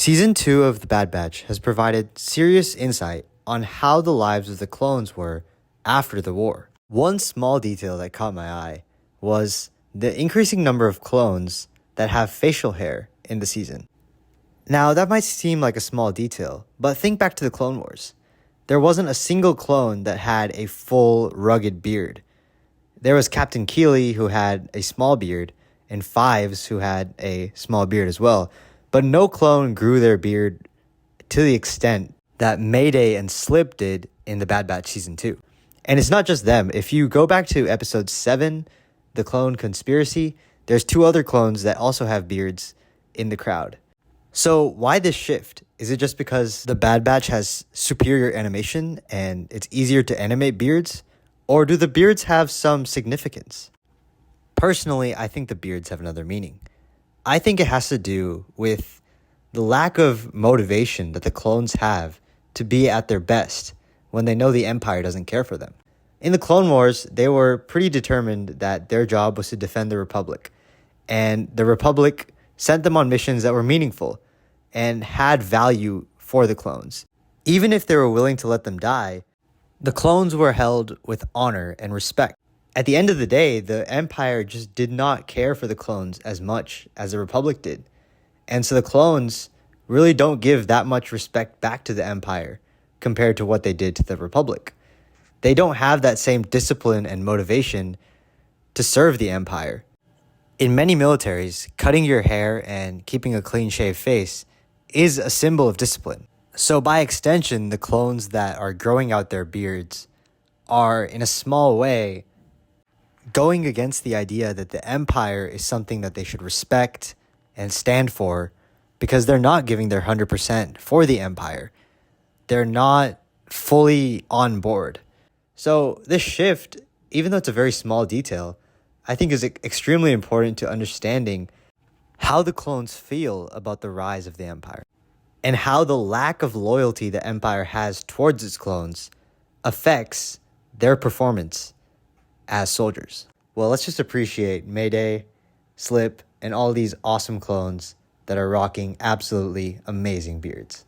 Season 2 of The Bad Batch has provided serious insight on how the lives of the clones were after the war. One small detail that caught my eye was the increasing number of clones that have facial hair in the season. Now, that might seem like a small detail, but think back to the Clone Wars. There wasn't a single clone that had a full, rugged beard. There was Captain Keeley, who had a small beard, and Fives, who had a small beard as well. But no clone grew their beard to the extent that Mayday and Slip did in The Bad Batch Season 2. And it's not just them. If you go back to Episode 7, The Clone Conspiracy, there's 2 other clones that also have beards in the crowd. So why this shift? Is it just because The Bad Batch has superior animation and it's easier to animate beards? Or do the beards have some significance? Personally, I think the beards have another meaning. I think it has to do with the lack of motivation that the clones have to be at their best when they know the Empire doesn't care for them. In the Clone Wars, they were pretty determined that their job was to defend the Republic. And the Republic sent them on missions that were meaningful and had value for the clones. Even if they were willing to let them die, the clones were held with honor and respect. At the end of the day, the Empire just did not care for the clones as much as the Republic did. And so the clones really don't give that much respect back to the Empire compared to what they did to the Republic. They don't have that same discipline and motivation to serve the Empire. In many militaries, cutting your hair and keeping a clean-shaved face is a symbol of discipline. So by extension, the clones that are growing out their beards are, in a small way, going against the idea that the Empire is something that they should respect and stand for, because they're not giving their 100% for the Empire. They're not fully on board. So this shift, even though it's a very small detail, I think is extremely important to understanding how the clones feel about the rise of the Empire and how the lack of loyalty the Empire has towards its clones affects their performance as soldiers. Well, let's just appreciate Mayday, Slip, and all these awesome clones that are rocking absolutely amazing beards.